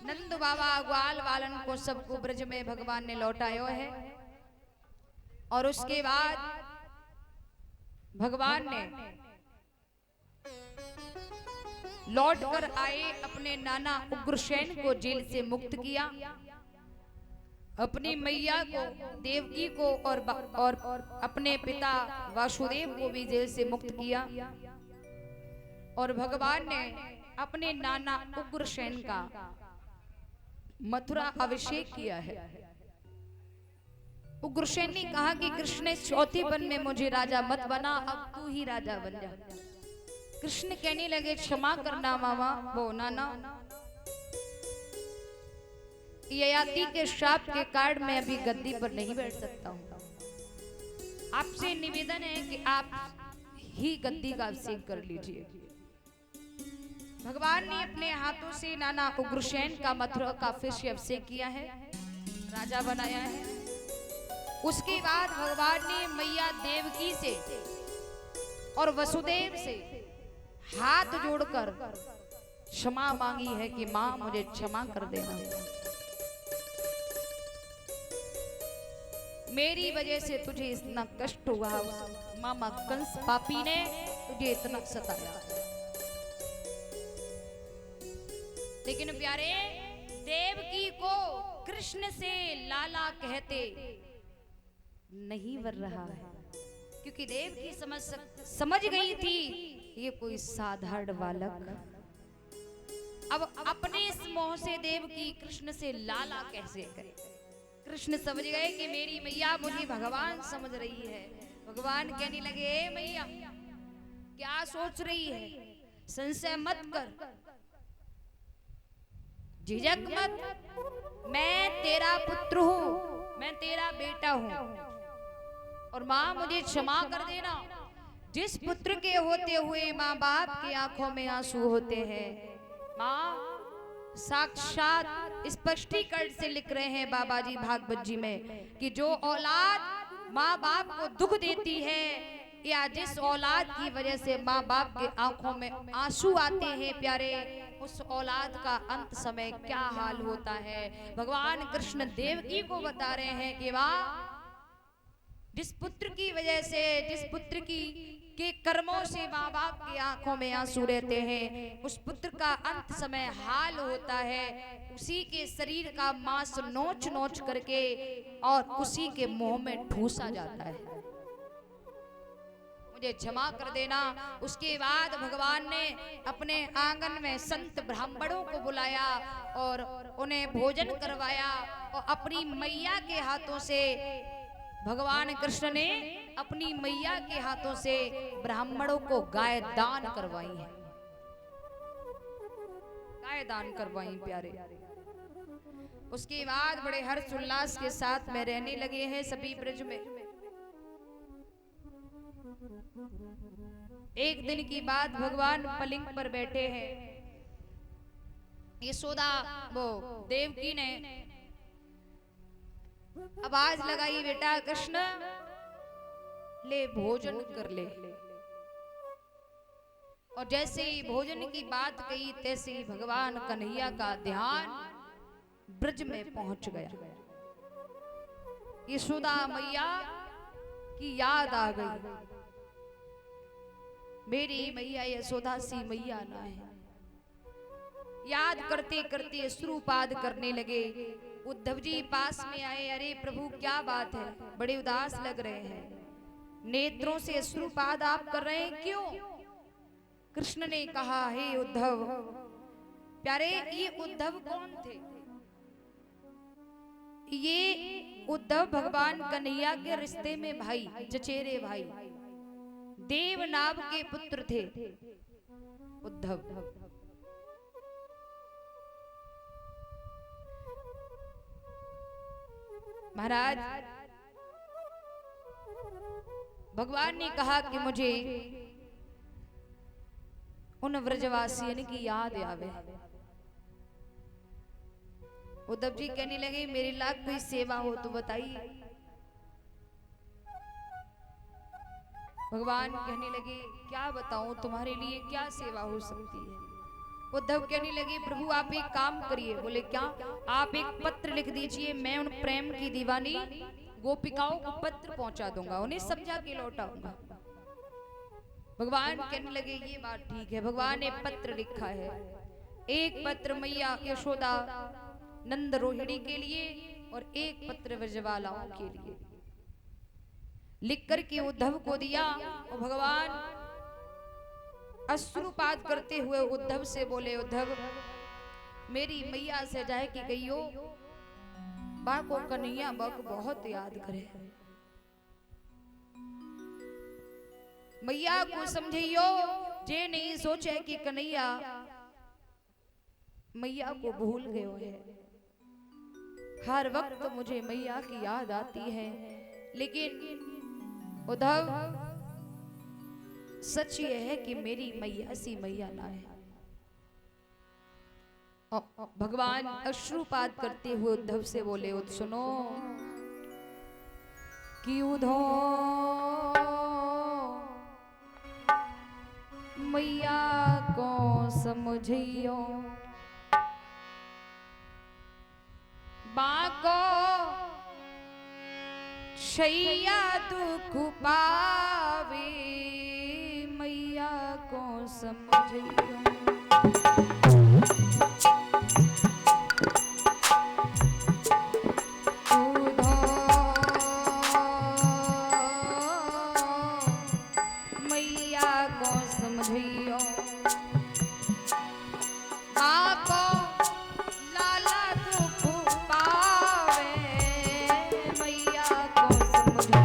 नंद बाबा ग्वाल वालन को सबको ब्रज में भगवान ने लौटायो है। और उसके बाद भगवान ने लौट कर आए, अपने नाना उग्रसेन को जेल से मुक्त किया, अपनी मैया को, देवकी को और अपने पिता वासुदेव को भी जेल से मुक्त किया। और भगवान ने अपने नाना उग्रसेन का मथुरा अभिषेक किया है। उग्रसेन ने कहा कि कृष्ण चौथीपन में मुझे राजा मत बना, अब तू ही राजा बन जा। कृष्ण कहने लगे क्षमा करना मामा, वो नाना, ययाति के श्राप के कारण मैं अभी गद्दी पर नहीं बैठ सकता हूँ। आपसे निवेदन है कि आप ही गद्दी का अभिषेक कर लीजिए। भगवान ने अपने हाथों से नाना उग्रसेन का मथुरा का फिर से अभिषेक किया है, राजा बनाया है। उसके बाद भगवान ने मैया देवकी से और वसुदेव से हाथ जोड़कर क्षमा मांगी है कि मां मुझे क्षमा कर देना, मेरी वजह से तुझे इतना कष्ट हुआ, मामा कंस पापी ने तुझे इतना सताया। लेकिन प्यारे, देवकी को कृष्ण से लाला कहते नहीं बर रहा है, क्योंकि देवकी समझ गई थी ये कोई साधारण बालक। अब अपने इस मोह से देवकी कृष्ण से लाला कैसे करे। कृष्ण समझ गए कि मेरी मैया मुझे भगवान समझ रही है। भगवान कहने लगे, ए मैया क्या सोच रही है, संशय मत कर, झिझक मत, मैं तेरा पुत्र हूँ, मैं तेरा बेटा हूँ, और माँ मुझे क्षमा कर देना। जिस पुत्र के होते हुए माँ बाप की आंखों में आंसू होते हैं, माँ साक्षात स्पष्टीकरण से लिख रहे हैं बाबा जी भागवत जी में कि जो औलाद माँ बाप को दुख देती है, या जिस औलाद की वजह से माँ बाप के आंखों में आंसू आते हैं प्यारे, उस औलाद का अंत समय क्या हाल होता है। भगवान कृष्ण देवकी को बता रहे हैं कि वाह, जिस पुत्र की वजह से, जिस पुत्र की के कर्मों से माँ बाप की आंखों में आंसू रहते हैं, उस पुत्र का अंत समय हाल होता है, उसी के शरीर का मांस नोच नोच करके और उसी के मुंह में ठूसा जाता है, मुझे क्षमा कर देना। उसके बाद भगवान ने अपने आंगन में संत ब्राह्मणों को बुलाया और उन्हें भोजन करवाया, और अपनी मैया के हाथों से भगवान कृष्ण ने अपनी मैया के हाथों से ब्राह्मणों को गाय दान करवाई है, गाय दान करवाई प्यारे। उसके बाद बड़े हर्ष उल्लास के साथ में रहने लगे हैं सभी ब्रज में। एक दिन की बात, भगवान पलिंग पर बैठे हैं, यशोदा वो देवकी ने आवाज लगाई, बेटा कृष्ण ले भोजन कर ले। और जैसे ही भोजन की बात कही, तैसे ही भगवान कन्हैया का ध्यान ब्रज में पहुंच गया। यशोदा मैया की याद आ गई, मेरी मैया यशोदा सी मैया ना है। याद करते करते अश्रुपात करने लगे। उद्धव जी पास में आए, अरे प्रभु क्या बात है, बड़े उदास लग रहे हैं, नेत्रों से अश्रुपात आप कर रहे हैं, क्यों? कृष्ण ने कहा, हे उद्धव प्यारे, ये उद्धव कौन थे? ये उद्धव भगवान कन्हैया के रिश्ते में भाई, चचेरे भाई, देवनाभ के पुत्र थे उद्धव। महाराज, भगवान ने कहा कि मुझे उन व्रजवासियों की याद आवे। उद्धव जी कहने लगे, मेरी लाख कोई सेवा हो तो बताइए। भगवान कहने लगे, क्या बताऊं तुम्हारे लिए, क्या सेवा हो सकती है? उद्धव कहने लगे प्रभु आप एक काम करिए। बोले क्या? आप एक पत्र लिख दीजिए, मैं उन प्रेम की दीवानी गोपिकाओं को पत्र पहुंचा दूंगा, उन्हें समझा के लौटाऊंगा। भगवान कहने लगे ये बात ठीक है। भगवान ने पत्र लिखा है, एक पत्र मैया यशोदा नंद रोहिणी के लिए और एक पत्र व्रजवालाओं के लिए लिख करके उद्धव को दिया। और भगवान अश्रुपात करते हुए उद्धव से बोले, उद्धव मेरी मैया से जाए कि कहियो बा को कन्हैया बक बहुत याद करे, मैया को समझियो जे नहीं सोचे कि कन्हैया मैया को भूल गयो है। हर वक्त मुझे मैया की याद आती है, लेकिन उद्धव सच ये है कि मेरी मैया सी मैया ना है। भगवान अश्रुपात करते हुए उद्धव से बोले, सुनो कि उद्धव मैया को समझियो बाको शैया दुख पावे, मैया को समझियो। मैया को समझियो बाको लाला दुख पावे, मैया को समझियो।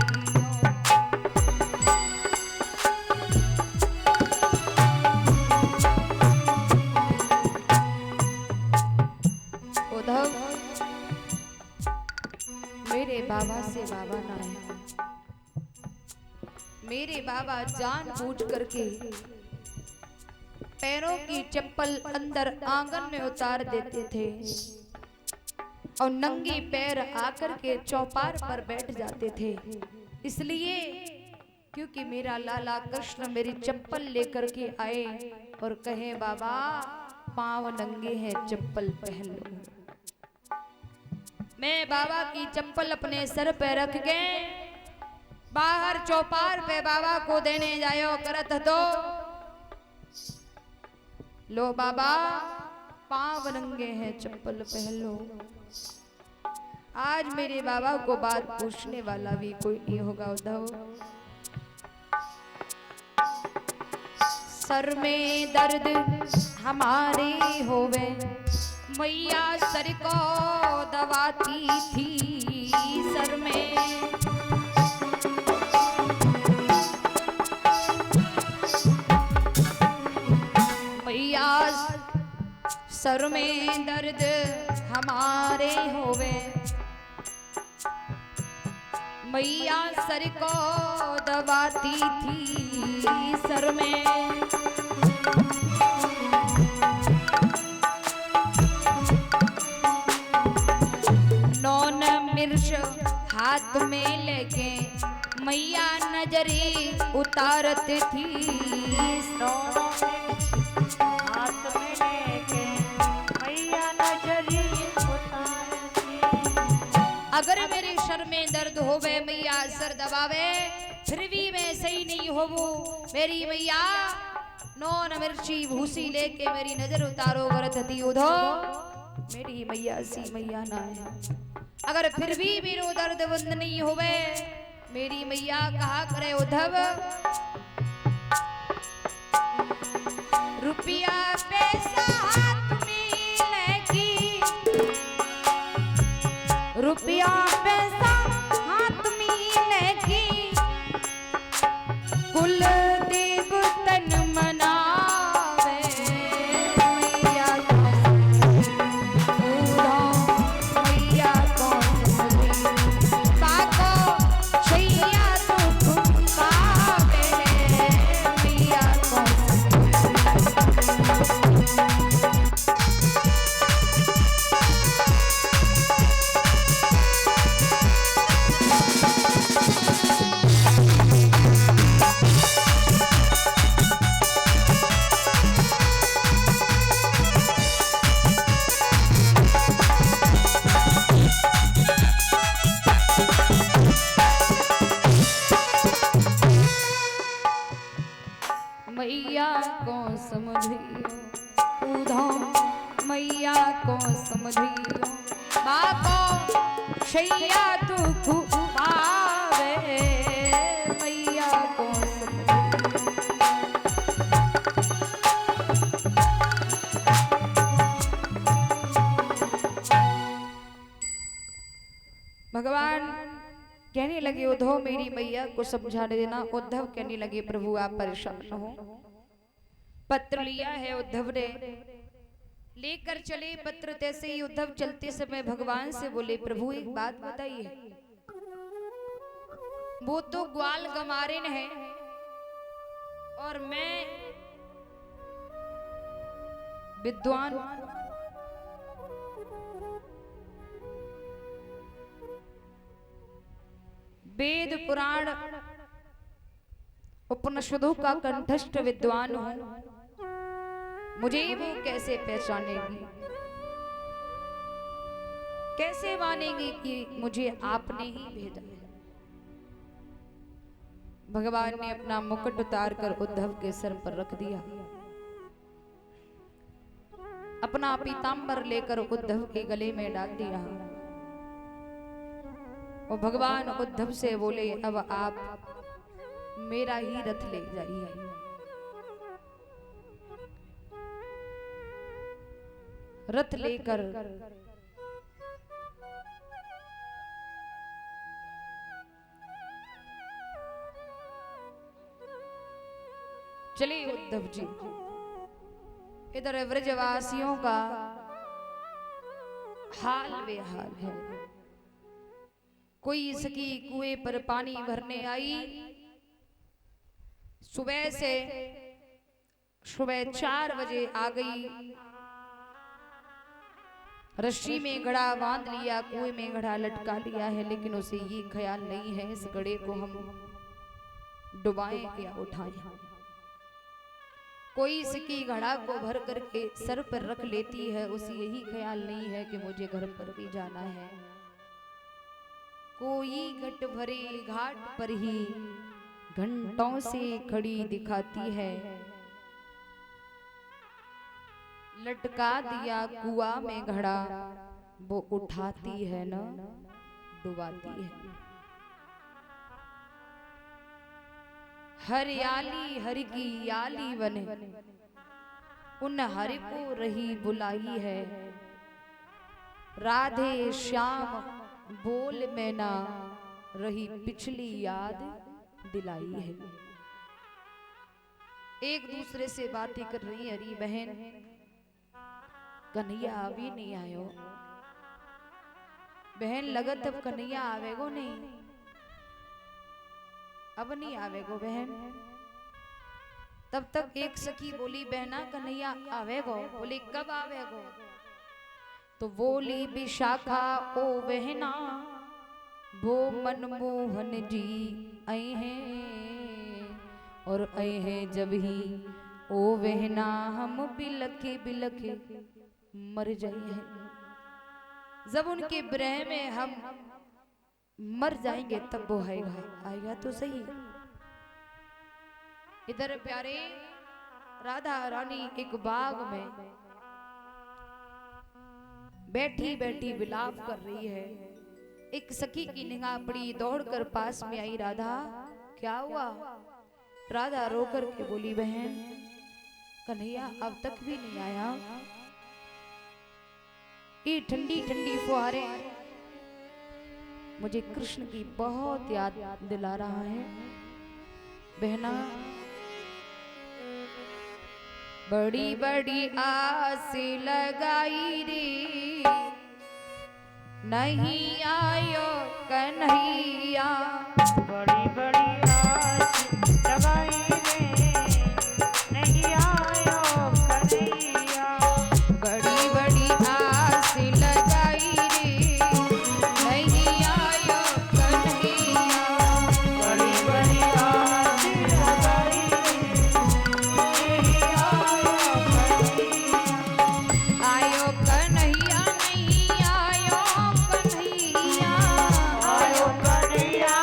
उद्धव मेरे बाबा से बाबा ना है, मेरे बाबा जानबूझ करके पैरों की चप्पल अंदर आंगन में उतार देते थे और नंगे पैर आकर के चौपार पर बैठ जाते थे, इसलिए क्योंकि मेरा लाला कृष्ण मेरी चप्पल लेकर के आए और कहे बाबा पांव नंगे हैं चप्पल पहन लो। मैं बाबा की चप्पल अपने सर पे रख के बाहर चौपार पे बाबा को देने जायो करत दो, लो बाबा पांव नंगे हैं चप्पल पहन लो। आज मेरे बाबा को बात पूछने वाला भी कोई नहीं होगा। उद्धव सर में दर्द हमारे होवे, मैया सर को दबाती थी, सर में मैया सर में दर्द हमारे होवे, मैया सर को दबाती थी, सर में नौन मिर्च हाथ में लेके मैया नजरी उतारती थी, हाथ में लेके मैया नजरी उतारती। अगर मेरे सर में दर्द होवे मैया सर दबावे, फिर भी मैं सही नहीं होवू, मेरी मैया नौन मिर्ची भूसी लेके मेरी नजर उतारो करत थी। उधो मेरी मैया सी मैया ना है। अगर फिर भी मेरो दर्द बंद नहीं होवे, मेरी मैया कहा करे उद्धव रुपया पैसा हाथ में लेगी, रुपया पैसा हाथ में लेगी, कुल देव तन मनावे, मैया मैया बाको छैया दुख पावे, मैया को समझियो उधो मैया को समझियो बाको शैया दुख पावे मैया को भगवान कहने लगे उद्धव मेरी मैया को समझा देना। उद्धव कहने लगे प्रभु आप परेशान न हो। पत्र लिया है उद्धव ने, लेकर चले पत्र। तैसे ही उद्धव चलते समय भगवान से बोले प्रभु एक बात बताइए, वो तो ग्वाल गमारिन है और मैं विद्वान, वेद पुराण उपनिषदों का कंठस्थ विद्वान हूं, मुझे वो कैसे पहचानेगी, कैसे मानेगी कि मुझे आपने ही भेजा है। भगवान ने अपना मुकुट उतार कर उद्धव के सर पर रख दिया, अपना पीतांबर लेकर उद्धव के गले में डाल दिया और भगवान उद्धव से बोले अब आप मेरा ही रथ ले जाइए। रथ लेकर चले उद्धव जी। इधर व्रजवासियों का हाल बेहाल है। कोई सखी कुएं पर पानी भरने आई, सुबह 4 बजे आ गई, रस्सी में घड़ा बांध लिया, कुएं में घड़ा लटका लिया है, लेकिन उसे ये ख्याल नहीं है इस घड़े को हम डुबाएं या उठाएं। कोई सखी घड़ा को भर करके सर पर रख लेती है, उसे यही ख्याल नहीं है कि मुझे घर पर भी जाना है। कोई घट भरे घाट पर ही घंटों से खड़ी दिखाती है, लटका दिया कुआ में घड़ा, वो उठाती है न डुबाती है। हरियाली हरि की याली बने, उन हरि को रही बुलाई है। राधे श्याम बोल में ना रही पिछली याद दिलाई है। एक दूसरे से बातें कर रही हरी बहन, कन्हैया अभी नहीं आयो। बहन लगत अब कन्हैया आवेगो नहीं, अब नहीं आवेगो बहन। तब तक एक सखी बोली बहना कन्हैया आवेगो। बोली कब आवेगो? तो बोली विशाखा ओ बहना वो मनमोहन जी आए हैं, और आए हैं जब ही ओ बहना हम बिलखे बिलखे मर जाए हैं। जब उनके विरह में हम मर जाएंगे तब वो आएगा तो सही। इधर प्यारे राधा रानी एक बाग में बैठी बैठी विलाप कर रही है। एक सखी की निगाह पड़ी, दौड़कर पास में आई। राधा क्या हुआ? राधा रोकर के बोली बहन कन्हैया अब तक भी नहीं आया। ये ठंडी ठंडी फुहारें मुझे कृष्ण की बहुत याद दिला रहा है। बहना बड़ी बड़ी आस लगाई रे, नहीं आयो कन्हैया। बड़ी बड़ी आस लगाई रे, नहीं आयो कन्हैया। बड़ी बड़ी आस लगाई रे, नहीं आयो कन्हैया। बड़ी बड़ी आस लगाई रे, नहीं आयो कन्हैया। आयो कन्हैया नहीं आयो कन्हैया। आयो कन्हैया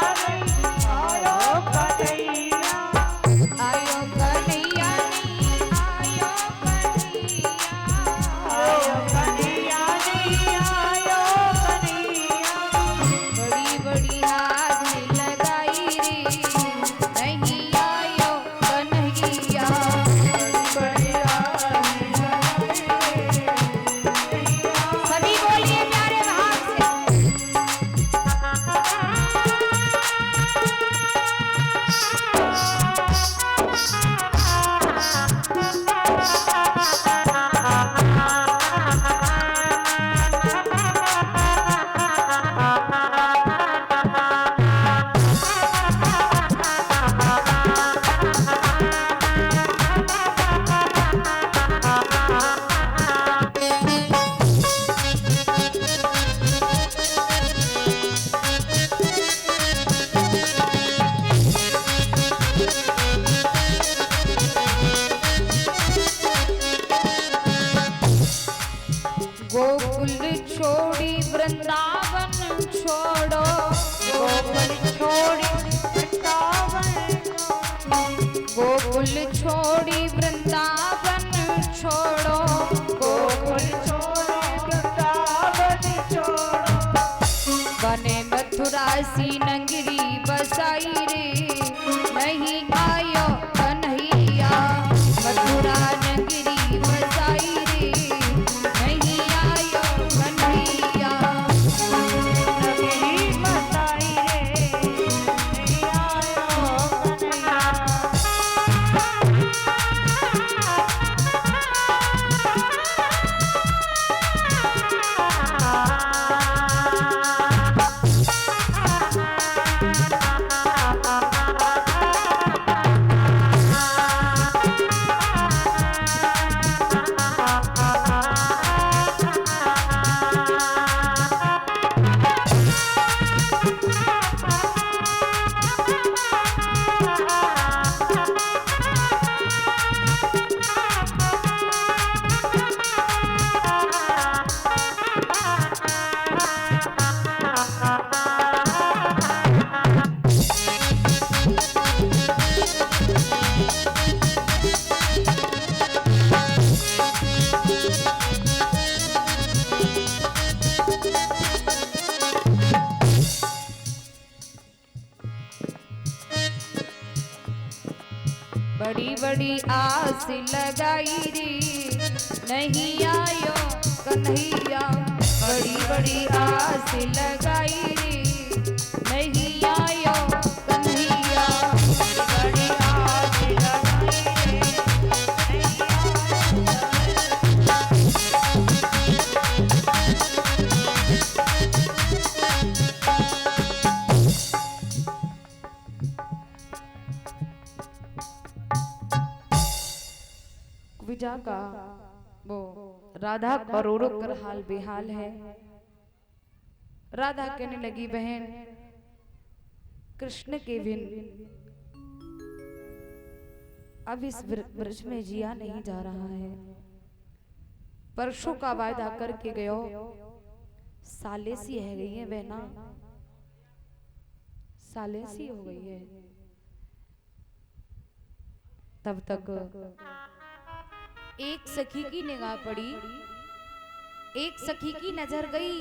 गोकुल छोड़ी वृंदावन छोड़ो, गोकुल छोड़ी वृंदावन, गोकुल छोड़ी वृंदावन छोड़ो, गोकुल छोड़ी वृंदावन छोड़ो। बने मथुरा सी नगरी बसाई रे, नहीं आयो कन्हैया, मथुरा नगरी बसाई रे, नहीं आयो कन्हैया। नगरी बसाई रे, नहीं आयो कन्हैया। बड़ी बड़ी आस लगाई रे, नहीं आयो कन्हैया, बड़ी बड़ी आस लगाई रे, नहीं आयो कन्हैया। बड़ी आस लगाई रे, नहीं विजा का वो राधा करोड़ों कर हाल बेहाल है। राधा कहने लगी बहन कृष्ण के बिन अब इस ब्रज में जिया नहीं जा रहा है। परसों का वायदा करके गयो, साले सी है गई है बहना, साले सी हो गई है। तब तक एक सखी की निगाह पड़ी, एक सखी की नजर गई,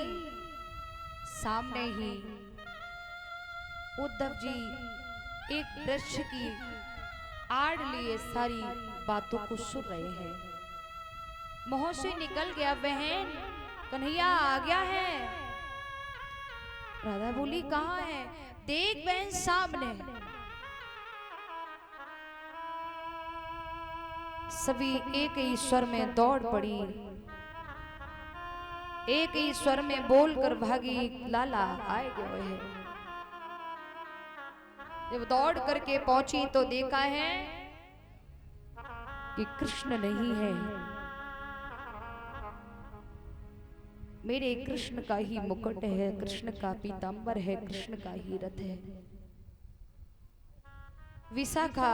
सामने ही उद्धव जी एक वृक्ष की आड़ लिए सारी बातों को सुन रहे हैं। मुंह से निकल गया बहन कन्हैया आ गया है। राधा बोली कहाँ है? देख बहन सामने। सभी एक ही स्वर में दौड़ पड़ी, एक ही स्वर में बोलकर भागी, लाला आए गए हैं। जब दौड़ करके पहुंची तो देखा है कि कृष्ण नहीं है। मेरे कृष्ण का ही मुकुट है, कृष्ण का पीतांबर है, कृष्ण का ही रथ है। विशाखा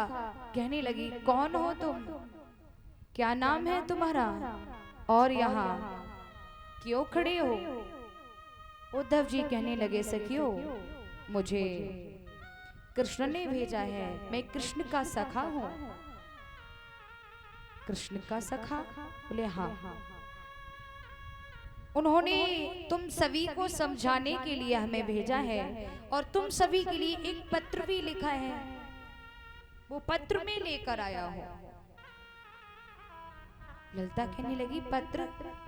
कहने लगी कौन हो तुम, क्या नाम है तुम्हारा और यहाँ क्यों खड़े हो? उद्धव जी कहने लगे सखियो मुझे कृष्ण ने भेजा है, मैं कृष्ण का सखा हूं। कृष्ण का सखा? बोले हाँ। उन्होंने तुम सभी को समझाने के लिए हमें भेजा है और तुम सभी के लिए एक पत्र भी लिखा है, वो पत्र में लेकर आया हूं। ललिता कहने लगी पत्र?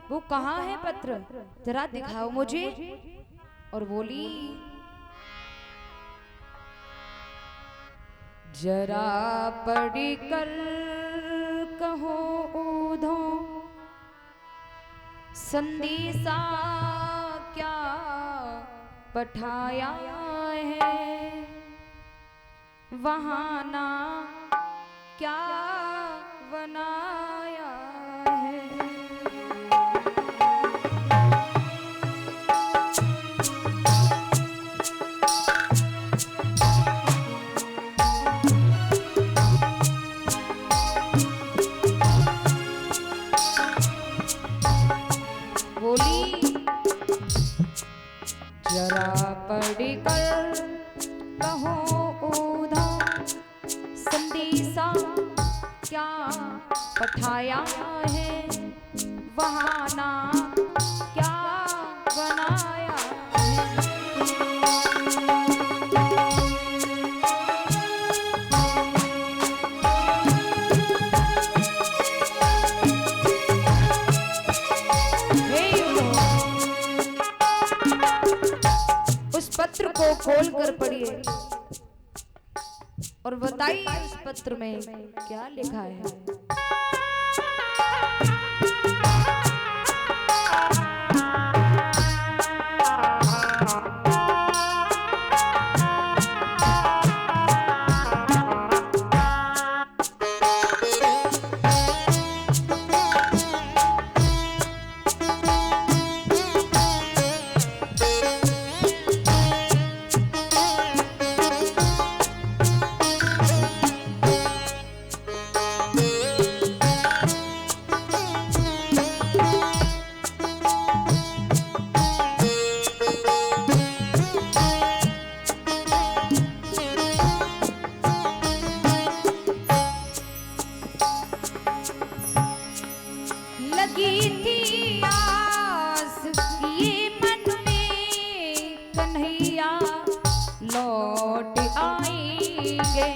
वो कहाँ है पत्र, जरा दिखाओ मुझे। और बोली जरा पढ़ी कर कहो ऊधो संदेशा क्या पठाया है, वहां ना क्या बनाया है। बोली जरा पढ़ कर कहो उधर संदेशा क्या पठाया है वहाँ ना क्या बनाया पत्र को खोल कर पढ़िए और बताइए उस पत्र में क्या लिखा है। लगी थी आस ये मन में कन्हैया लौट आएंगे।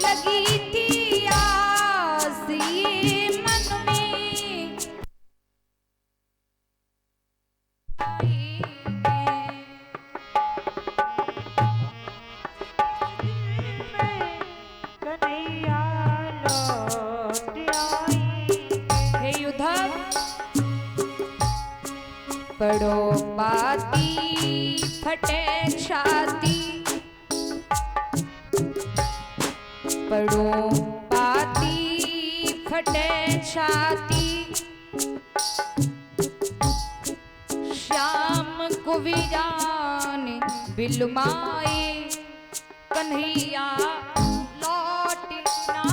लगी थी आस ये मन में कन्हैया लौट आएंगे। हे उद्धव पढ़ो पाती फटे छाती पढ़ो पाती फटे छाती श्याम को भी जान बिलमाए कन्हैया लौट ना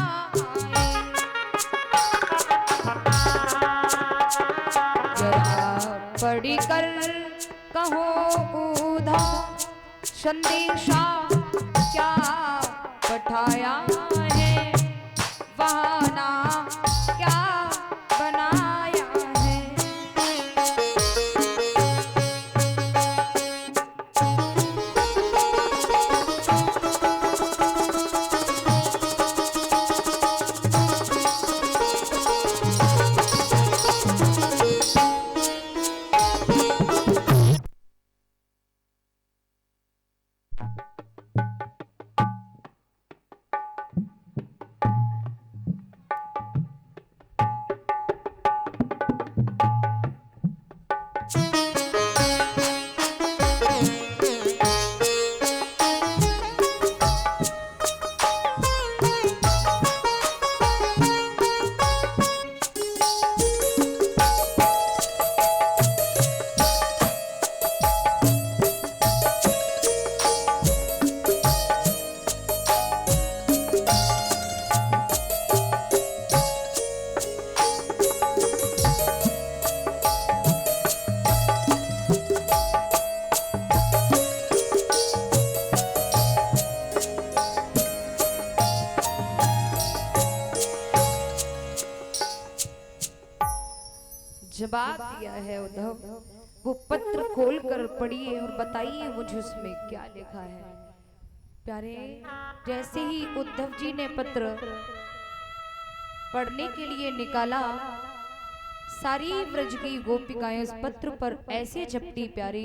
आए। जरा पढ़ कर कहो उधर संदेशा क्या पठाया है वहाँ ना क्या बनाया है। जवाब दिया है उद्धव। वो पत्र खोल कर पढ़िए और बताइए मुझे उसमें क्या लिखा है। प्यारे जैसे ही उद्धव जी ने पत्र पढ़ने के लिए निकाला सारी ब्रज की गोपिकाएं उस पत्र पर ऐसे झपटी प्यारे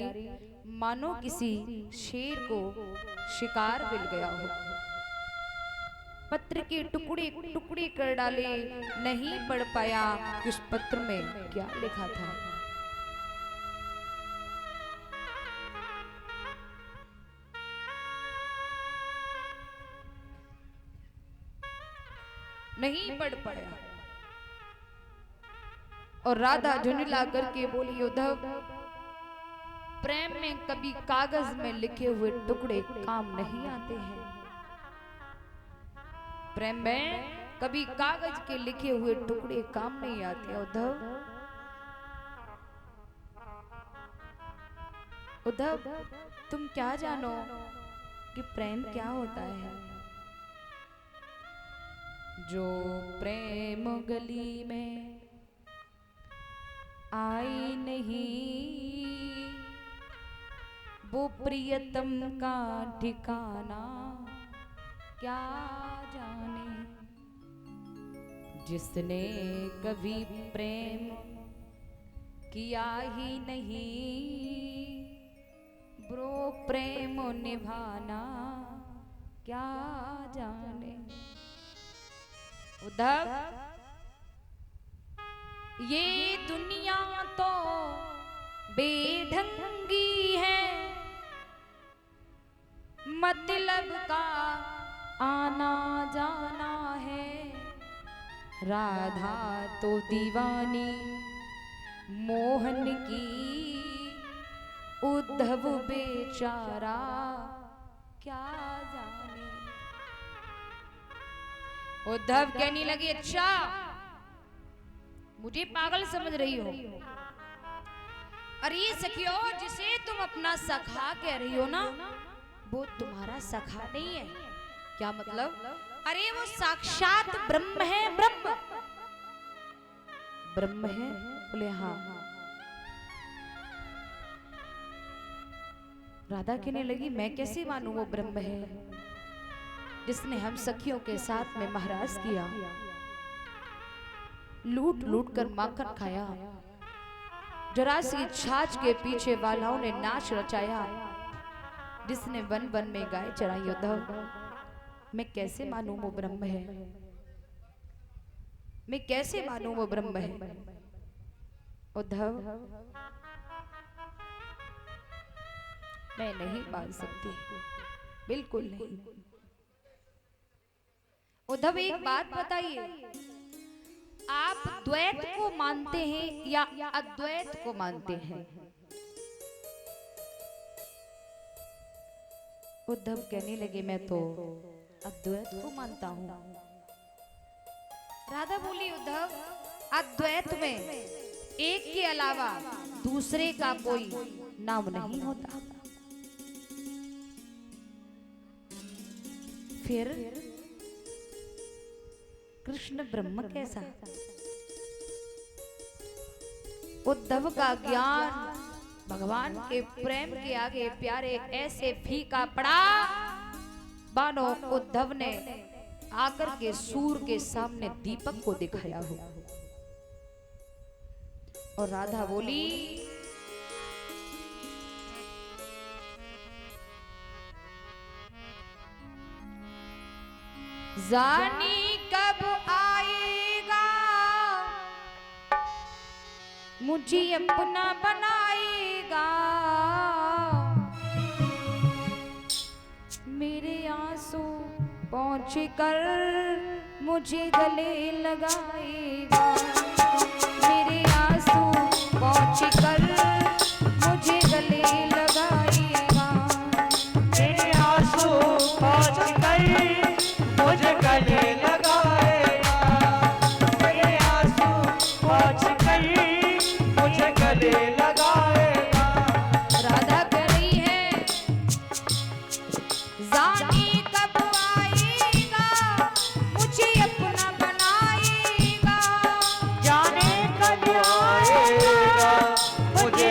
मानो किसी शेर को शिकार मिल गया हो। पत्र के टुकड़े टुकड़े कर डाले, नहीं पढ़ पाया कि उस पत्र में क्या लिखा था। नहीं पढ़ पाया और राधा झुंझला करके बोली उद्धव प्रेम में कभी कागज में लिखे हुए टुकड़े काम नहीं आते हैं। प्रेम में कभी कागज के लिखे हुए टुकड़े काम नहीं आते। उद्धव उद्धव तुम क्या जानो कि प्रेम क्या होता है। जो प्रेम गली में आई नहीं, वो प्रियतम का ठिकाना क्या जाने। जिसने कभी प्रेम किया ही नहीं, ब्रो प्रेम निभाना क्या जाने। उद्धव ये दुनिया तो बेढंगी है, मतलब का आना जाना है। राधा तो दीवानी मोहन की, उद्धव बेचारा क्या जाने। उद्धव कहने लगे अच्छा मुझे पागल समझ रही हो। अरे सखियो, जिसे तुम अपना सखा कह रही हो ना, वो तुम्हारा सखा नहीं है। क्या मतलब? अरे वो साक्षात ब्रह्म है। ब्रह्म ब्रह्म है? बोले हाँ। राधा कहने लगी मैं कैसे मानूं वो ब्रह्म है जिसने हम सखियों के साथ में महाराज किया, लूट लूट कर माखन खाया, जरा सी छाछ के पीछे वालाओं ने नाच रचाया, जिसने वन वन में गाय चराई। उद्धव मैं कैसे मानूं वो ब्रह्म है, मैं कैसे मानूं वो ब्रह्म है। उद्धव मैं नहीं मान सकती, बिल्कुल नहीं। उद्धव एक बात बताइए, आप द्वैत को मानते हैं या अद्वैत को मानते हैं? उद्धव कहने लगे मैं तो अद्वैत को मानता हूं। राधा बोली उद्धव अद्वैत में एक के अलावा दूसरे का कोई नाम नहीं होता, फिर कृष्ण ब्रह्म कैसा? उद्धव का ज्ञान भगवान के प्रेम के आगे प्यारे ऐसे फीका पड़ा, मानो उद्धव ने आकर के सूर के सामने दीपक को दिखाया हो। और राधा बोली जानी कब आएगा मुझे अपना बनाएगा, मेरे आंसू पहुंच कर मुझे गले लगाएगा, मेरे आंसू पहुंच कर मुझे गले लगाएगा, मेरे आंसू पहुंच कर मुझे गले लगाएगा, मेरे आंसू पहुंच कर मुझे गले लगाएगा। राधा कह रही है जाने कब आएगा मुझे अपना बनाएगा, जाने कब आएगा मुझे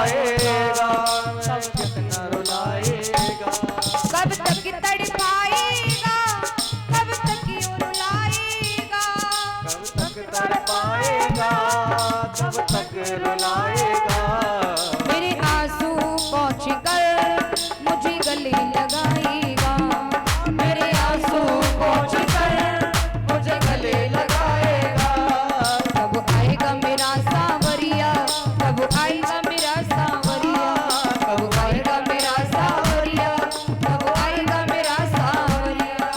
रुलाएगा, सब कितना रुलाएगा। कब तक तड़पाएगा, कब तक यूं रुलाएगा, कब तक तड़पाएगा, कब तक रुलाएगा। मेरे आंसू पहुँच कर मुझे गले लगाएगा, मेरे आंसू पहुँच कर मुझे गले लगाएगा। कब आएगा मेरा सांवरिया, कब आएगा मेरा सांवरिया, कब आएगा मेरा सांवरिया, कब आएगा मेरा सांवरिया।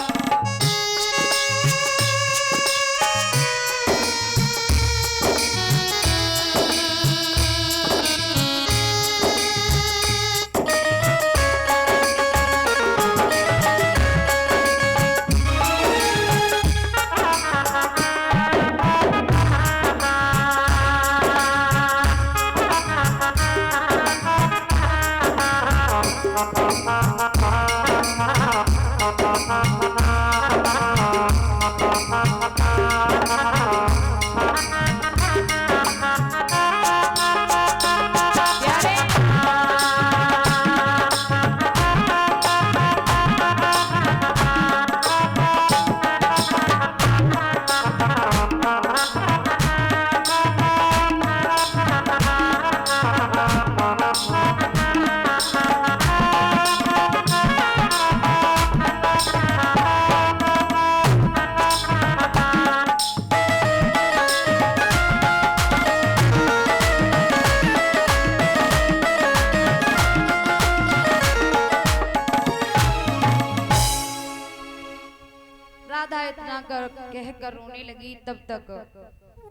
राधा इतना कह कर रोने लगी, तब तक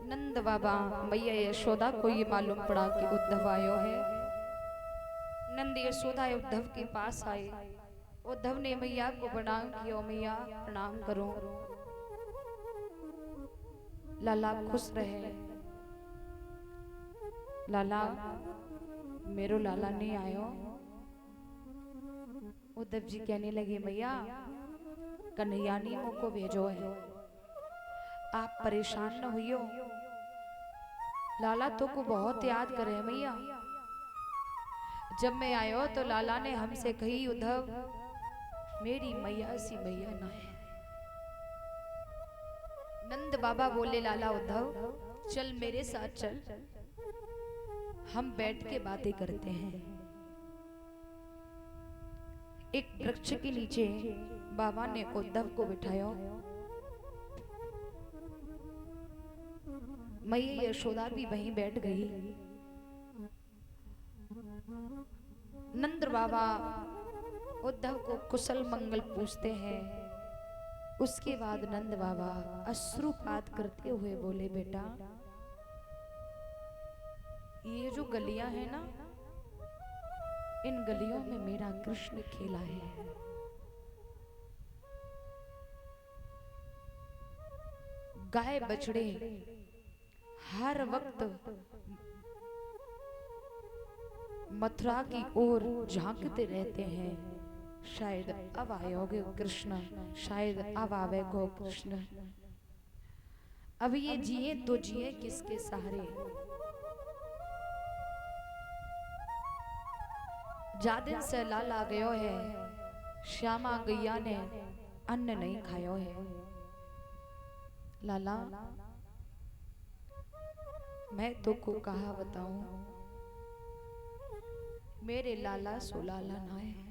नंद बाबा मैया यशोदा को ये मालूम पड़ा कि उद्धव आयो है। नंद यशोदा उद्धव के पास आए। उद्धव ने मैया को प्रणाम किया, मैया प्रणाम करो, लाला खुश रहे। लाला मेरो लाला नहीं आयो। उद्धव जी कहने लगे मैया कन्हैयानी को भेजो है, आप परेशान न हुइयो, लाला तो को बहुत याद करे मैया। जब मैं आयो तो लाला ने हमसे कही उद्धव मेरी मैया सी मैया ना है। नंद बाबा बोले लाला उद्धव चल मेरे साथ चल, हम बैठ के बातें करते हैं। एक वृक्ष के नीचे बाबा ने उद्धव को बिठाया। मैया यशोदा भी वहीं बैठ गई। नंद बाबा उद्धव को कुशल मंगल पूछते हैं। उसके बाद नंद बाबा अश्रुपात करते हुए बोले बेटा ये जो गलियां हैं ना, इन गलियों में मेरा कृष्ण खेला है। गाय बछड़े हर वक्त मथुरा की ओर झांकते रहते हैं, शायद अब आयोगे कृष्ण, शायद अब आवेगो कृष्ण। अब ये जिए तो जिए किसके सहारे। जा दिन से लाल आ गयो है, श्यामा गैया ने अन्न नहीं खायो है। लाला मैं तो को कहा बताऊं, मेरे लाला सो लाला ना है।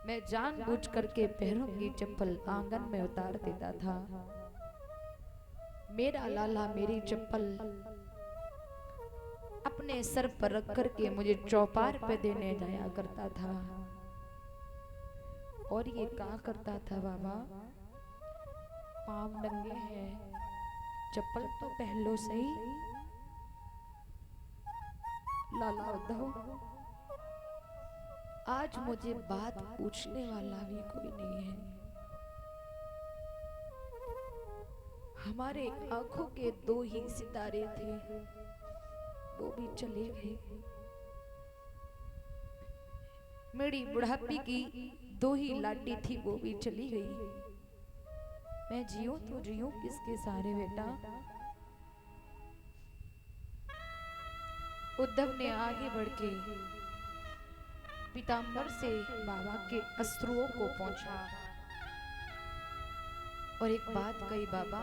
मैं जानबूझ करके पैरों की चप्पल आंगन में उतार देता था। मेरा लाला मेरी चप्पल अपने सर पर रख करके मुझे चौपार पे देने जाया करता था। और ये कहा करता था बाबा पांव नंगे हैं, चप्पल तो पहलो सही। लाला उद्धव आज मुझे बात पूछने वाला भी कोई नहीं है। हमारे आंखों के दो ही सितारे थे, वो भी चले गए। मेरी बुढ़ापी की दो ही लाडी थी, वो भी चली गई। मैं जियो तो जियो किसके सहारे बेटा। उद्धव ने आगे बढ़ के पीताम्बर से बाबा के अस्त्रों को पहुंचा और एक बात कही, बाबा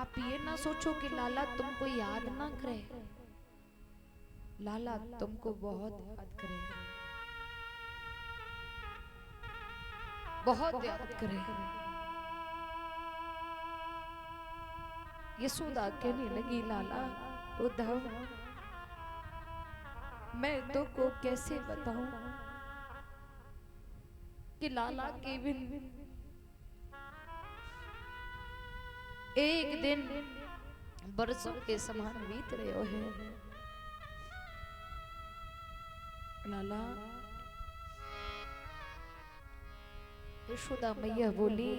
आप ये ना सोचो कि लाला तुमको याद ना करे, लाला तुमको बहुत याद करे, बहुत याद करे। यशोदा कहने लगी, लाला उद्धव मैं तो को कैसे बताऊं कि लाला के बिन एक दिन बरसों के समान बीत रहे हो। लाला यशोदा मैया बोली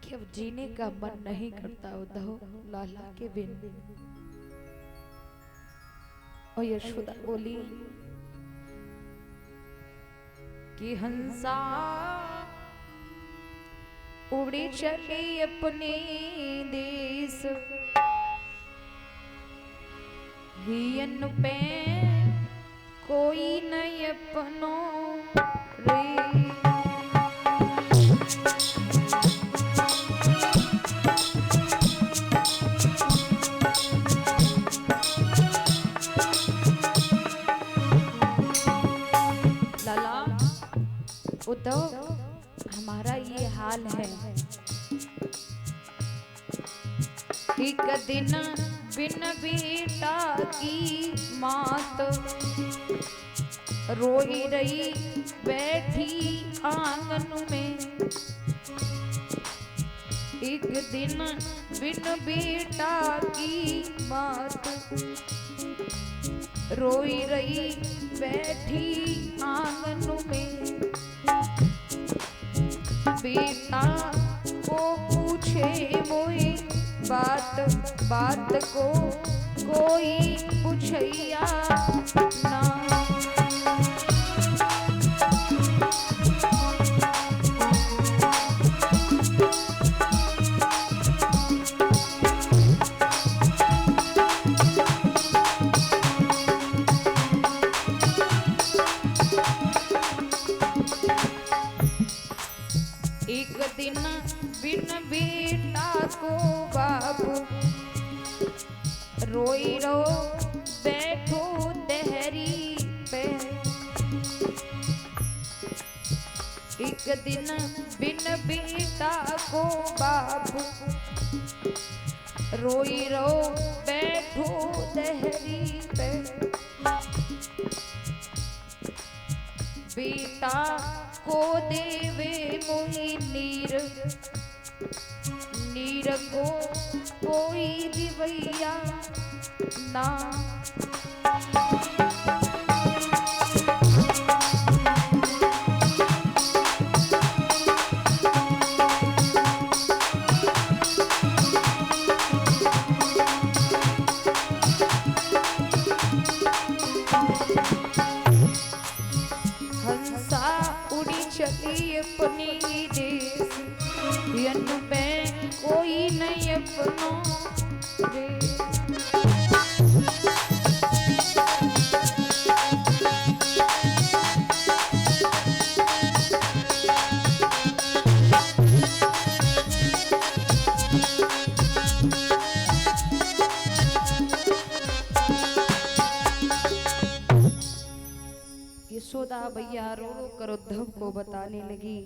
कि अब जीने का मन नहीं करता उद्धव लाला के बिन। और यशोदा बोली कि हंसा उड़ी चली अपने देश, हियन पे कोई नहीं अपनो रे। लाला उद्धव हमारा ये हाल है, एक दिन बिन बेटा की मात रोई रही बैठी आंगन में। एक दिन बिन बेटा की मात रोई रही बैठी आंगन में। बेटा को पूछे मोई बात, बात को कोई पूछैया ना। एक दिन बिन बेटा को बाबू रोई रो बैठो दहरी पे। एक दिन बिन बेटा को बाबू रोई रो बैठो दहरी पे। बेटा को देवे मोही नीर, नीर को कोई दिवैया ना। हंसा उड़ी चली अपनी देश, यन में कोई नहीं अपनो रे। यशोदा भैया रो कर उद्धव को बताने लगी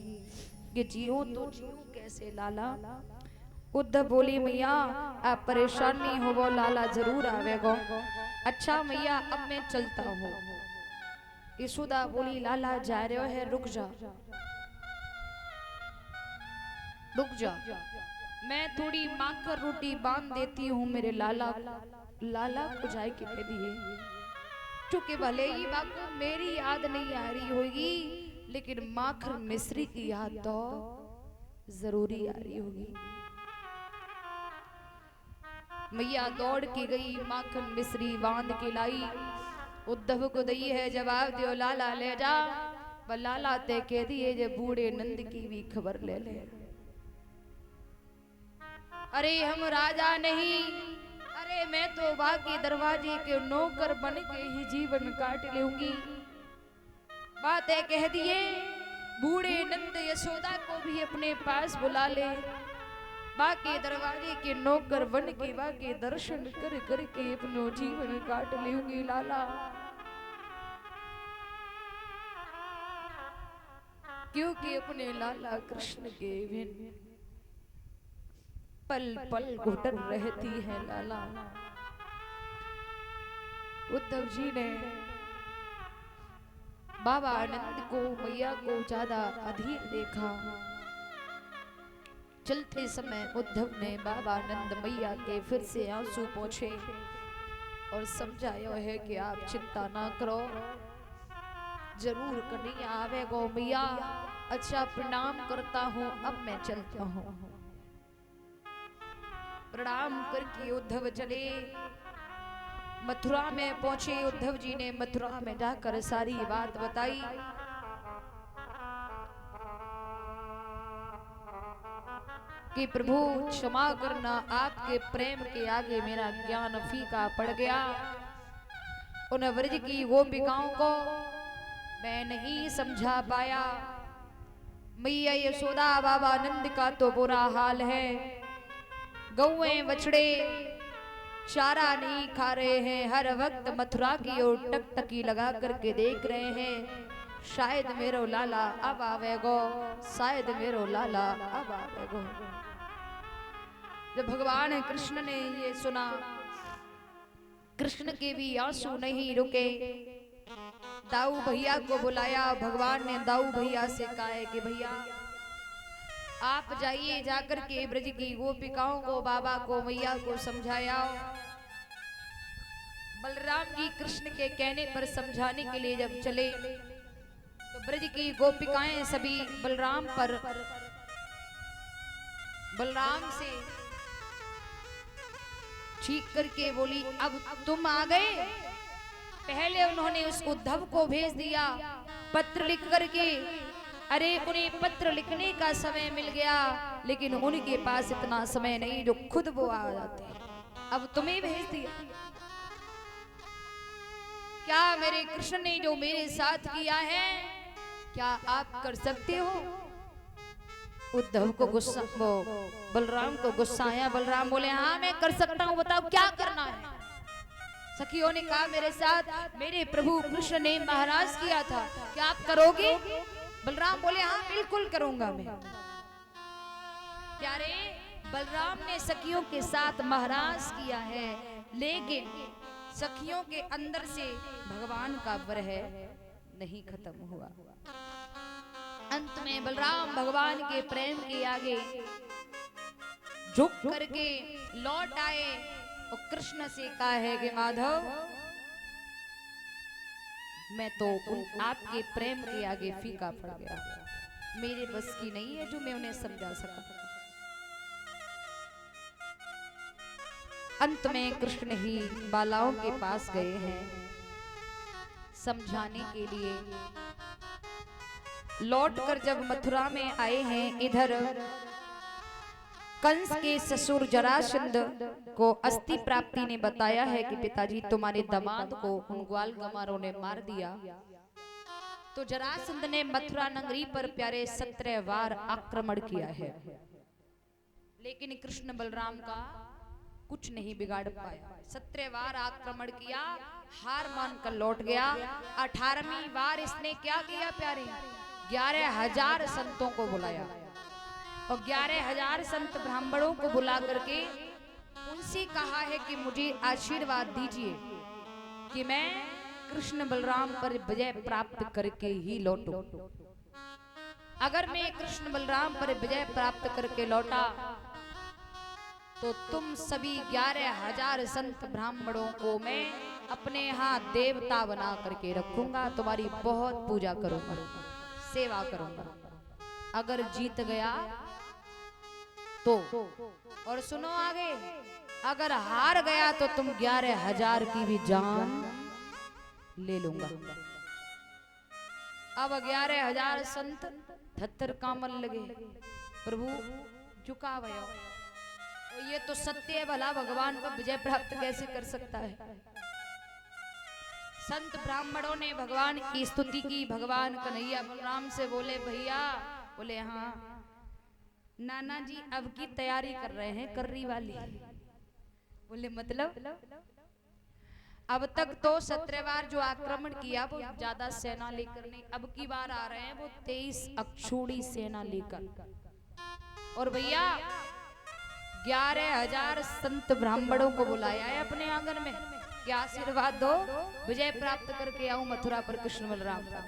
कि जियो तो जियो कैसे लाला। उद्धव बोली मैया आप परेशान नहीं हो, वो लाला जरूर आवेगो। अच्छा मैया अब मैं चलता हूँ। यशोदा बोली लाला जा रहे हो है, रुक जा रुक जा, मैं थोड़ी माकर रोटी बांध देती हूँ मेरे लाला। लाला को जाए के कह दिए, क्योंकि भले ही बापू मेरी याद नहीं आ रही होगी, लेकिन माखर मिश्री की याद तो जरूरी आ रही होगी। मैया दौड़ के गई, माखन मिश्री बांध के लाई, उद्धव को दई है जवाब दियो लाला ले जा। लाला ते कह दिए जे बूढ़े नंद की भी खबर ले ले। अरे हम राजा नहीं, अरे मैं तो बाकी दरवाजे के नौकर बन के ही जीवन काट लूंगी। बातें कह दिए, बूढ़े नंद यशोदा को भी अपने पास बुला ले, बाकी दरवाजे के नौकर बन के बाकी दर्शन कर करके अपनो जीवन काट लूंगी लाला। क्योंकि अपने लाला कृष्ण के बिन पल पल घुटन रहती है लाला। उद्धव जी ने बाबा आनंद को, मैया को ज्यादा अधीर देखा। चलते समय उद्धव ने बाबा आनंद मैया के फिर से आंसू पोंछे और समझाया है कि आप चिंता ना करो, जरूर कन्हैया आवेगो मैया। अच्छा प्रणाम करता हूँ, अब मैं चलता हूँ। प्रणाम करके उद्धव चले, मथुरा में पहुंचे। उद्धव जी ने मथुरा में जाकर सारी बात बताई। कि प्रभु क्षमा करना, आपके प्रेम के आगे मेरा ज्ञान फीका पड़ गया। उन व्रज की गोपिकाओं को मैं नहीं समझा पाया। मैया यशोदा बाबा आनंद का तो बुरा हाल है, गौएं बछड़े चारा नहीं खा रहे हैं, हर वक्त मथुरा की ओर टकटकी लगा करके देख रहे हैं। शायद मेरो लाला अब आवेगो, शायद मेरो लाला अब आवेगो। जब भगवान कृष्ण ने ये सुना, कृष्ण के भी आंसू नहीं रुके। दाऊ भैया को बुलाया। भगवान ने दाऊ भैया से कहा है कि भैया आप जाइए, जाकर के ब्रज की गोपिकाओं को, बाबा को, मैया को समझाया। बलराम जी कृष्ण के कहने पर समझाने के लिए जब चले तो ब्रज की गोपिकाएं सभी बलराम से ठीक करके बोली, अब तुम आ गए। पहले उन्होंने उस उद्धव को भेज दिया पत्र लिख करके। अरे उन्हें पत्र लिखने का समय मिल गया, लेकिन उनके पास इतना समय नहीं जो खुद वो आ जाते। अब तुम्हें भेज दिया। क्या मेरे कृष्ण ने जो मेरे साथ किया है, क्या आप कर सकते हो? उद्धव को गुस्सा, वो बलराम को गुस्सा आया। बलराम बोले, हाँ मैं कर सकता हूँ, बताओ क्या करना है। सखियों ने कहा, मेरे साथ मेरे प्रभु कृष्ण ने महाराज किया था, क्या आप करोगे? बलराम बोले, हाँ बिल्कुल करूंगा मैं। प्यारे, बलराम ने सखियों के साथ महाराज किया है, लेकिन सखियों के अंदर से भगवान का वरह नहीं खत्म हुआ। अंत में बलराम भगवान के प्रेम के आगे झुक करके लौट आए और कृष्ण से कहा है कि माधव, मैं तो आपके प्रेम के आगे फीका पड़ गया, मेरे बस की नहीं है जो मैं उन्हें समझा सका। अंत में कृष्ण ही बालाओं के पास गए हैं समझाने के लिए। लौटकर जब मथुरा में आए हैं, इधर कंस के ससुर जरासंध को अस्थि प्राप्ति ने बताया है कि पिताजी तुम्हारे दामाद को उन ग्वाल गमारों ने मार दिया। तो जरासंध ने मथुरा नगरी पर प्यारे 17 बार आक्रमण किया है, लेकिन कृष्ण बलराम का कुछ नहीं बिगाड़ पाया। 17 बार आक्रमण किया, हार मानकर लौट गया। 18वीं बार इसने क्या किया प्यारे, 11,000 संतों को बुलाया और 11,000 संत ब्राह्मणों को बुला करके उनसे कहा है कि मुझे आशीर्वाद दीजिए कि मैं कृष्ण बलराम पर विजय प्राप्त करके ही लौटूं। अगर मैं कृष्ण बलराम पर विजय प्राप्त करके लौटा तो तुम सभी 11,000 संत ब्राह्मणों को मैं अपने यहाँ देवता बना करके रखूंगा, तुम्हारी बहुत पूजा करूंगा, सेवा करूंगा। अगर जीत गया तो, और सुनो आगे, अगर हार गया तो तुम 11,000 की भी जान ले लूंगा। अब 11,000 संत थत्थर कामन लगे, प्रभु झुका भयो, और ये तो सत्य है, भला भगवान पर विजय प्राप्त कैसे कर सकता है। संत ब्राह्मणों ने भगवान की स्तुति की। भगवान कन्हैया बलराम से बोले भैया, बोले हाँ नाना जी अब की तैयारी कर रहे हैं कर्री वाली। बोले मतलब? अब तक तो 17 बार जो आक्रमण किया वो ज्यादा सेना लेकर नहीं, अब की बार आ रहे हैं वो 23 अक्षौणी सेना लेकर। और भैया 11,000 संत ब्राह्मणों को बुलाया है अपने आंगन में। क्या आशीर्वाद दो, विजय प्राप्त करके आऊं मथुरा पर कृष्ण बलराम का।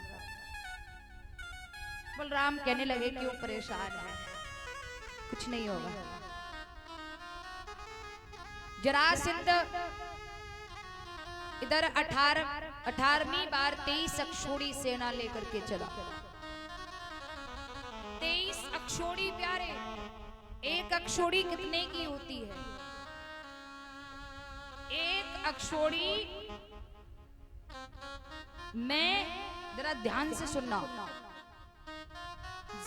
बलराम कहने लगे क्यों परेशान है, कुछ नहीं होगा। जरासंध इधर 18वीं बार 23 अक्षौणी सेना लेकर के चला। 23 अक्षौणी प्यारे, एक अक्षौणी कितने की होती है? एक अक्षौणी में जरा ध्यान से सुनना,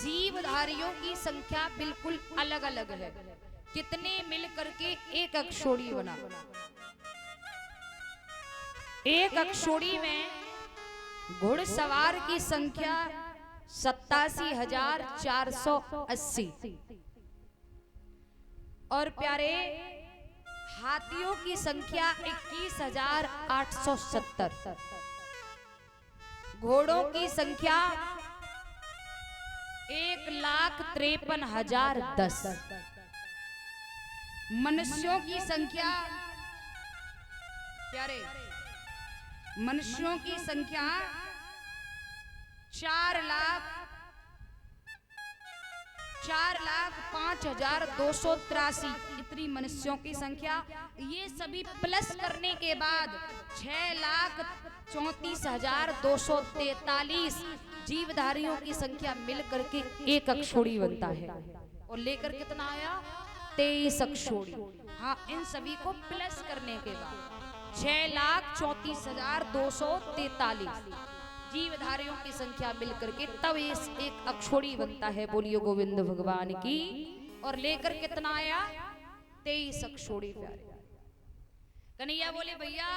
जीवधारियों की संख्या बिल्कुल अलग अलग है। कितने मिलकर के एक अक्षौणी बना? एक अक्षौणी में घुड़सवार की संख्या 87,480 और प्यारे हाथियों की संख्या 21,870, घोड़ों की संख्या 1,53,010, मनुष्यों की संख्या प्यारे मनुष्यों की संख्या 4,05,283, इतनी मनुष्यों की संख्या। ये सभी प्लस करने के बाद 6,34,243 जीवधारियों की संख्या मिलकर के एक अक्षौणी बनता है। और लेकर कितना आया? 23 अक्षौणी। हाँ, इन सभी को प्लस करने के बाद 6,34,243 जीवधारियों की संख्या मिलकर के तब एक अक्षौणी बनता है। बोलियो गोविंद भगवान की। और लेकर कितना आया? 23 अक्षौणी प्यारे। कन्हैया बोले भैया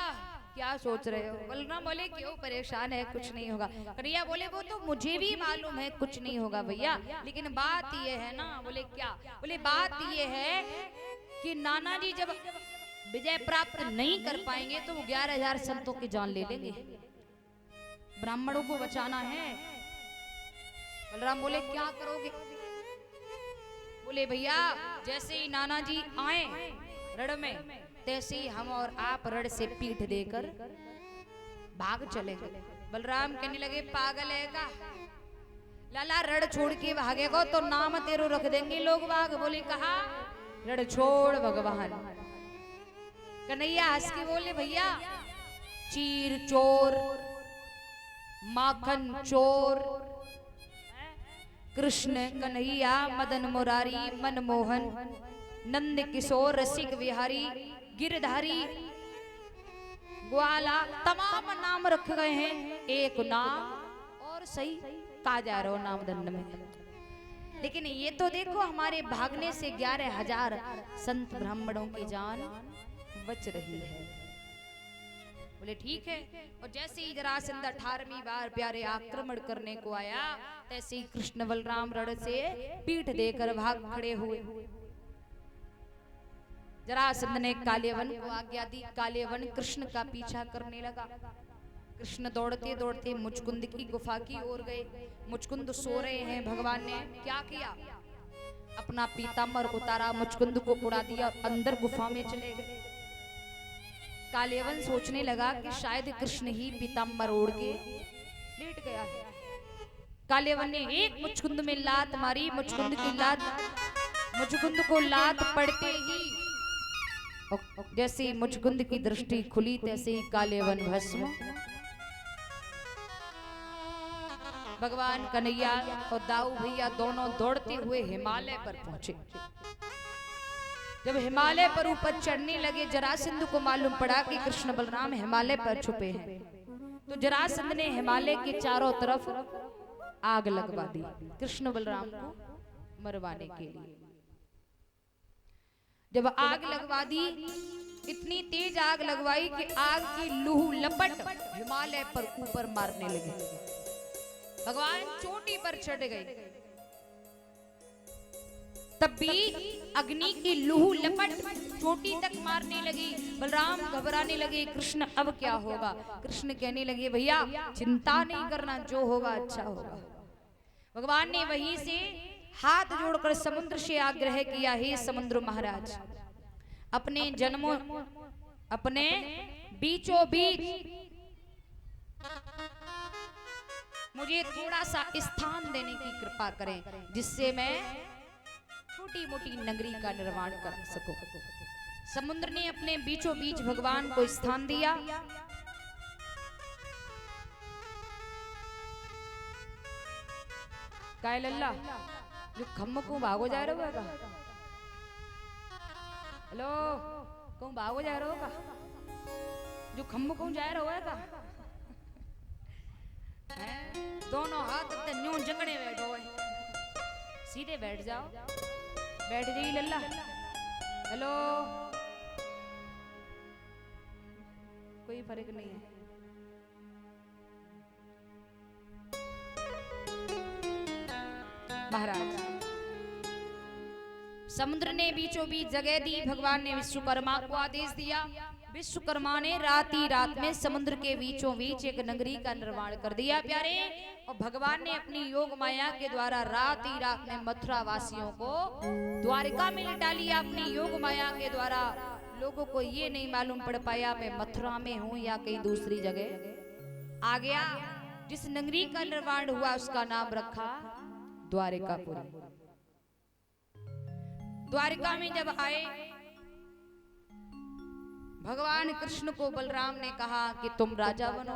क्या सोच रहे हो? बलराम बोले क्यों परेशान है, कुछ नहीं होगा। कन्हैया बोले वो तो मुझे भी मालूम है कुछ नहीं होगा भैया, लेकिन बात ये है ना। बोले क्या? बोले बात ये है कि नाना जी जब विजय प्राप्त नहीं कर पाएंगे तो वो 11,000 संतों की जान ले लेंगे, ब्राह्मणों को बचाना है। बलराम बोले क्या करोगे? बोले भैया जैसे ही नाना जी आए रण में, तैसे ही हम और आप रण से पीठ देकर भाग चलेंगे। बलराम कहने लगे पागल है का लाला, रण छोड़ के भागेगा तो नाम तेरो रख देंगे लोग बाग। बोले कहा? रण छोड़ भगवान। कन्हैया हंस के बोले भैया चीर चोर, माखन चोर, कृष्ण कन्हैया मदन मुरारी मनमोहन नंद किशोर रसिक विहारी गिरधारी ग्वाला, तमाम नाम रखे गए हैं। एक नाम और सही कहा जा रहा हो नाम दंड में। लेकिन ये तो देखो हमारे भागने से 11,000 संत ब्राह्मणों की जान बच रही है। बोले ठीक है। और जैसे ही जरासंध 18वीं बार प्यारे आक्रमण करने को आया, तैसे ही कृष्ण बलराम रण से पीठ देकर भाग खड़े हुए। जरासंध ने कालेवन को आज्ञा दी। कालेवन कृष्ण का पीछा करने लगा। कृष्ण दौड़ते दौड़ते मुचकुंद की गुफा की ओर गए। मुचकुंद सो रहे हैं। भगवान ने क्या किया? अपना पीताम्बर उतारा, मुचकुंद को उड़ा दिया, अंदर गुफा में चले गए। कालेवन सोचने लगा कि शायद कृष्ण ही पीताम्बर ओढ़ के लेट गया है। कालेवन ने एक मुचकुंद में लात मारी। मुचकुंद को लात पड़ते ही जैसे मुचकुंद की दृष्टि खुली, तैसे ही कालेवन भस्म। भगवान कन्हैया और दाऊ भैया दोनों दौड़ते हुए हिमालय पर पहुंचे। जब हिमालय पर ऊपर चढ़ने लगे, जरासंध को मालूम पड़ा कि कृष्ण बलराम हिमालय पर छुपे हैं। तो जरासंध ने हिमालय के चारों तरफ आग लगवा दी कृष्ण बलराम को मरवाने के लिए। जब आग लगवा दी, इतनी तेज आग लगवाई कि आग की लूह लपट हिमालय पर ऊपर मारने लगे। भगवान चोटी पर चढ़ गए, तब भी अग्नि की लूह लपट चोटी तक मारने लगी। बलराम घबराने लगे, कृष्ण अब क्या होगा? कृष्ण कहने लगे, भैया चिंता नहीं करना, जो होगा अच्छा होगा। भगवान ने वहीं से हाथ जोड़कर समुद्र से आग्रह किया, हे समुद्र महाराज, अपने जन्मों अपने बीचों बीच मुझे थोड़ा सा स्थान देने की कृपा करें, जिससे मैं छोटी मोटी नगरी का निर्माण कर सकूं। समुद्र ने अपने बीचों बीच भगवान को स्थान दिया। काय लल्ला जो खम्म को भागो जा रहे हो? हेलो, कहूँ भागो जा रहे हो का? जो खम्म को जा रहे हो का? दोनों हाथ अपने न्यू जकड़े बैठो है, सीधे बैठ जाओ, बैठ जाइए लल्ला। हेलो, कोई फर्क नहीं है। महाराज, समुद्र ने बीचों बीच जगह दी। भगवान ने विश्वकर्मा को आदेश दिया। विश्वकर्मा ने रात ही रात में समुद्र के बीचों बीच एक नगरी का निर्माण कर दिया प्यारे। और भगवान ने अपनी योग माया के द्वारा रात ही रात में मथुरा वासियों को द्वारिका में लिटा लिया अपनी योग माया के द्वारा। लोगों को ये नहीं मालूम पड़ पाया मैं मथुरा में हूं या कहीं दूसरी जगह आ गया। जिस नगरी का निर्माण हुआ उसका नाम रखा द्वारिकापुरी। द्वारिका में जब आए, भगवान कृष्ण को बलराम ने कहा कि तुम राजा बनो।